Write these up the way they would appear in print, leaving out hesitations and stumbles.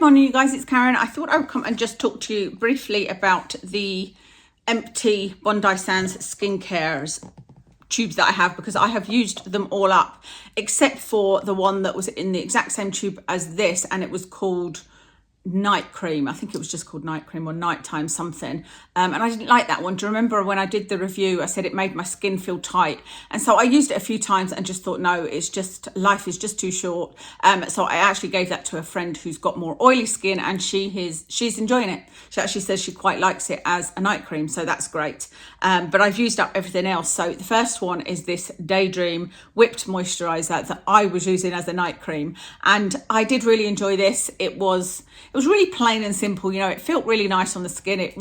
Morning, you guys, it's Karen. I thought I would come and just talk to you briefly about the empty Bondi Sands skincare tubes that I have, because I have used them all up except for the one that was in the exact same tube as this, and it was called night cream. I think it was just called night cream or nighttime something, and I didn't like that one. Do you remember when I did the review I said it made my skin feel tight? And so I used it a few times and just thought, no, it's just, life is just too short. So I actually gave that to a friend who's got more oily skin, and she's enjoying it. She actually says she quite likes it as a night cream, so that's great. But I've used up everything else. So the first one is this Daydream whipped moisturizer that I was using as a night cream, and I did really enjoy this. It was really plain and simple. You know, it felt really nice on the skin.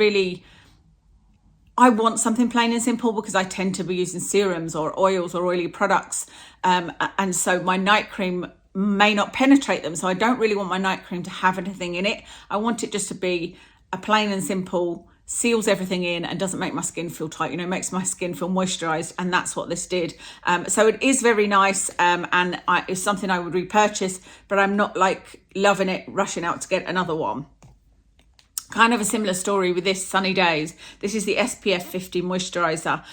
I want something plain and simple because I tend to be using serums or oils or oily products. And so my night cream may not penetrate them. So I don't really want my night cream to have anything in it. I want it just to be a plain and simple, seals everything in and doesn't make my skin feel tight, you know, makes my skin feel moisturized, and that's what this did. So it is very nice, and it's something I would repurchase, but I'm not like loving it, rushing out to get another one. Kind of a similar story with this Sunny Days. This is the SPF 50 moisturizer.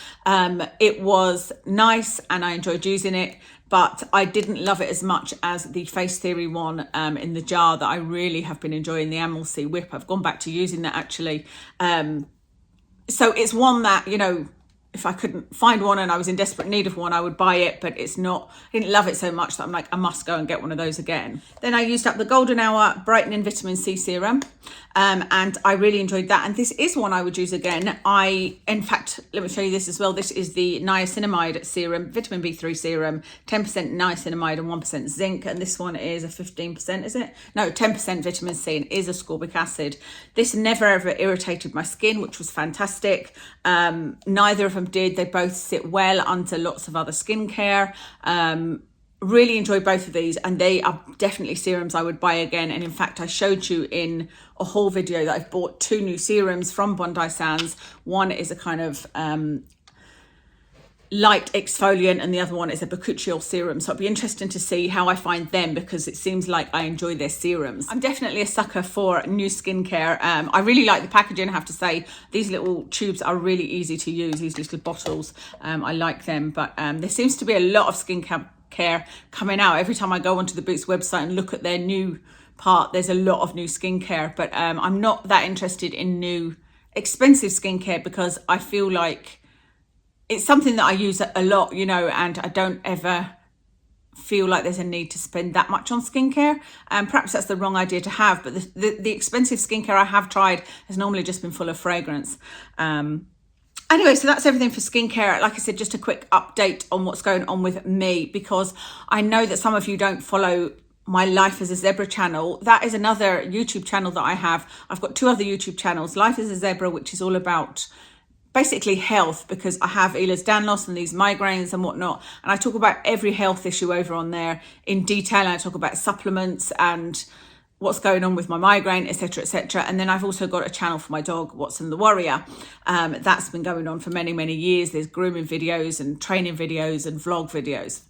It was nice and I enjoyed using it, but I didn't love it as much as the Face Theory one in the jar that I really have been enjoying, the Amalfi Whip. I've gone back to using that actually. So it's one that, you know, if I couldn't find one and I was in desperate need of one, I would buy it, but it's not, I didn't love it so much that I'm like, I must go and get one of those again. Then I used up the Golden Hour Brightening Vitamin C Serum, and I really enjoyed that. And this is one I would use again. In fact, let me show you this as well. This is the niacinamide serum, vitamin B3 serum, 10% niacinamide and 1% zinc. And this one is a 15%, is it? No, 10% vitamin C and is ascorbic acid. This never ever irritated my skin, which was fantastic. Neither of them did. They both sit well under lots of other skincare. Really enjoyed both of these, and they are definitely serums I would buy again. And in fact, I showed you in a haul video that I've bought 2 new serums from Bondi Sands. One is a kind of light exfoliant, and the other one is a bakuchiol serum. So it'd be interesting to see how I find them, because it seems like I enjoy their serums. I'm definitely a sucker for new skincare. I really like the packaging, I have to say. These little tubes are really easy to use, these little bottles. I like them, but there seems to be a lot of skincare coming out. Every time I go onto the Boots website and look at their new part, there's a lot of new skincare, but I'm not that interested in new expensive skincare, because I feel like it's something that I use a lot, you know, and I don't ever feel like there's a need to spend that much on skincare. Perhaps that's the wrong idea to have, but the expensive skincare I have tried has normally just been full of fragrance. Anyway, so that's everything for skincare. Like I said, just a quick update on what's going on with me, because I know that some of you don't follow my Life as a Zebra channel. That is another YouTube channel that I have. I've got 2 other YouTube channels. Life as a Zebra, which is all about basically health, because I have Ehlers-Danlos and these migraines and whatnot. And I talk about every health issue over on there in detail. And I talk about supplements and what's going on with my migraine, etc., etc. And then I've also got a channel for my dog, Watson the Warrior. That's been going on for many, many years. There's grooming videos and training videos and vlog videos.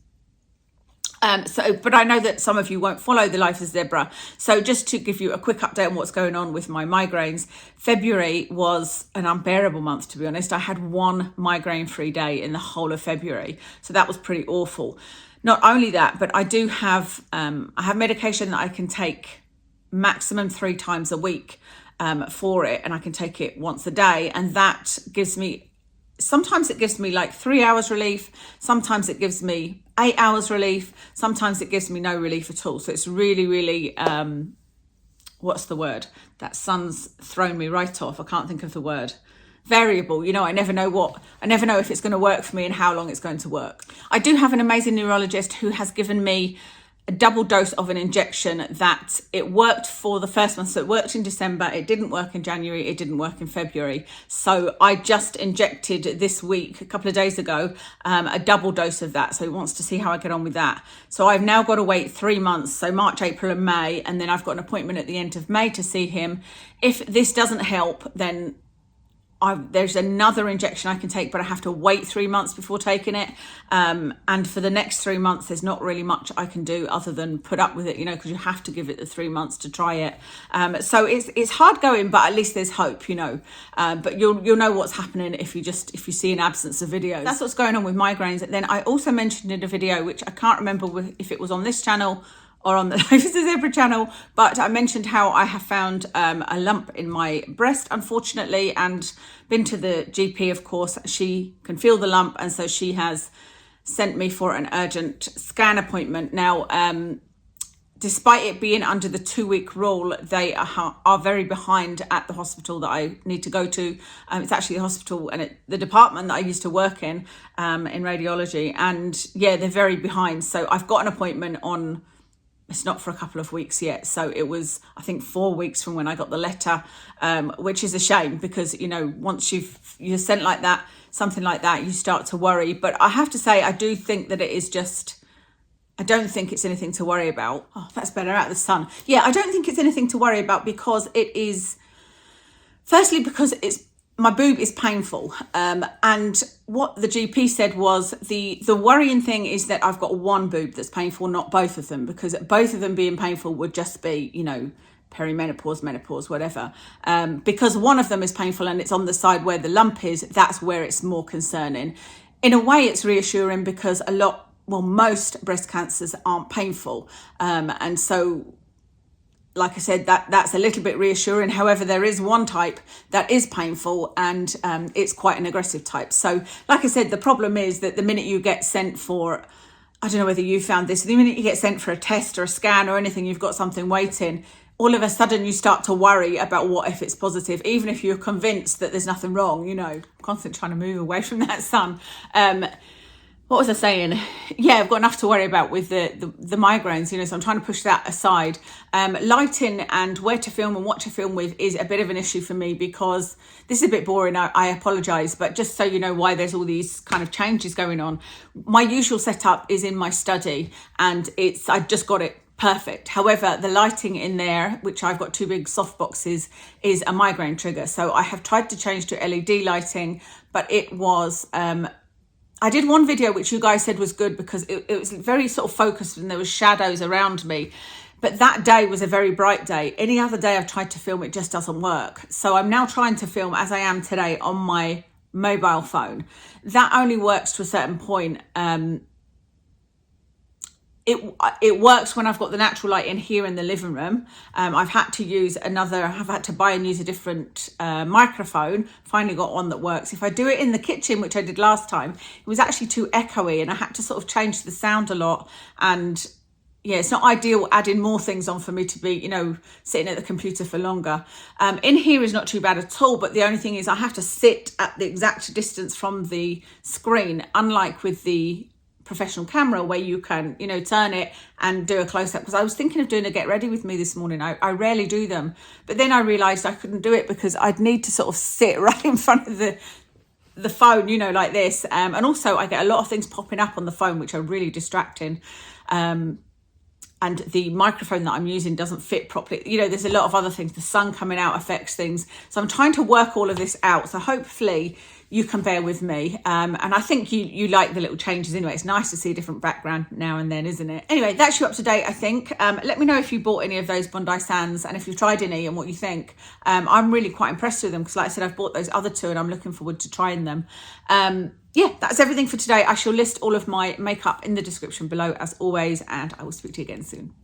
But I know that some of you won't follow the Life as Zebra. So just to give you a quick update on what's going on with my migraines, February was an unbearable month, to be honest. I had 1 migraine-free day in the whole of February. So that was pretty awful. Not only that, but I do have, I have medication that I can take maximum 3 times a week for it, and I can take it once a day, and that gives me, sometimes it gives me like 3 hours relief, sometimes it gives me 8 hours relief, sometimes it gives me no relief at all. So it's really, really what's the word? That sun's thrown me right off. I can't think of the word. Variable, you know, I never know if it's going to work for me and how long it's going to work. I do have an amazing neurologist who has given me a double dose of an injection that it worked for the first month. So it worked in December, it didn't work in January, it didn't work in February. So I just injected this week, a couple of days ago, a double dose of that. So he wants to see how I get on with that. So I've now got to wait 3 months, so March, April and May, and then I've got an appointment at the end of May to see him. If this doesn't help, then there's another injection I can take, but I have to wait 3 months before taking it. And for the next 3 months, there's not really much I can do other than put up with it, you know, because you have to give it the 3 months to try it. So it's hard going, but at least there's hope, you know. But you'll know what's happening if you see an absence of videos. That's what's going on with migraines. And then I also mentioned in a video, which I can't remember if it was on this channel or on the Life is a Zebra channel, but I mentioned how I have found a lump in my breast, unfortunately, and been to the GP, of course. She can feel the lump, and so she has sent me for an urgent scan appointment. Now, despite it being under the 2-week rule, they are very behind at the hospital that I need to go to. It's actually the hospital and the department that I used to work in radiology, and yeah, they're very behind. So I've got an appointment on, it's not for a couple of weeks yet. So it was, I think, 4 weeks from when I got the letter, which is a shame because, you know, once you're sent like that, something like that, you start to worry. But I have to say, I do think that it is just, I don't think it's anything to worry about. Oh, that's better, out of the sun. Yeah, I don't think it's anything to worry about because it is, firstly, because my boob is painful. And what the GP said was the worrying thing is that I've got one boob that's painful, not both of them, because both of them being painful would just be, you know, perimenopause, menopause, whatever. Because one of them is painful and it's on the side where the lump is, that's where it's more concerning. In a way, it's reassuring because most breast cancers aren't painful. And so, like I said, that's a little bit reassuring. However, there is one type that is painful, and it's quite an aggressive type. So, like I said, the problem is that the minute you get sent for, I don't know whether you found this, the minute you get sent for a test or a scan or anything, you've got something waiting, all of a sudden you start to worry about what if it's positive, even if you're convinced that there's nothing wrong, you know. I'm constantly trying to move away from that sun. What was I saying? Yeah, I've got enough to worry about with the migraines, you know, so I'm trying to push that aside. Lighting and where to film and what to film with is a bit of an issue for me because this is a bit boring, I apologise, but just so you know why there's all these kind of changes going on. My usual setup is in my study and I just got it perfect. However, the lighting in there, which I've got 2 big soft boxes, is a migraine trigger. So I have tried to change to LED lighting, but it was... I did one video which you guys said was good because it was very sort of focused and there was shadows around me. But that day was a very bright day. Any other day I've tried to film, it just doesn't work. So I'm now trying to film as I am today on my mobile phone. That only works to a certain point. It works when I've got the natural light in here in the living room. I've had to buy and use a different microphone. Finally got one that works. If I do it in the kitchen, which I did last time, it was actually too echoey and I had to sort of change the sound a lot. And yeah, it's not ideal adding more things on for me to be, you know, sitting at the computer for longer. In here is not too bad at all, but the only thing is I have to sit at the exact distance from the screen, unlike with the professional camera where you can, you know, turn it and do a close-up, because I was thinking of doing a get ready with me this morning. I rarely do them, but then I realized I couldn't do it because I'd need to sort of sit right in front of the phone, you know, like this, and also I get a lot of things popping up on the phone which are really distracting, and the microphone that I'm using doesn't fit properly. You know, there's a lot of other things. The sun coming out affects things. So I'm trying to work all of this out. So hopefully you can bear with me. And I think you like the little changes anyway. It's nice to see a different background now and then, isn't it? Anyway, that's you up to date, I think. Let me know if you bought any of those Bondi Sands and if you've tried any and what you think. I'm really quite impressed with them because, like I said, I've bought those other 2 and I'm looking forward to trying them. Yeah, that's everything for today. I shall list all of my makeup in the description below as always, and I will speak to you again soon.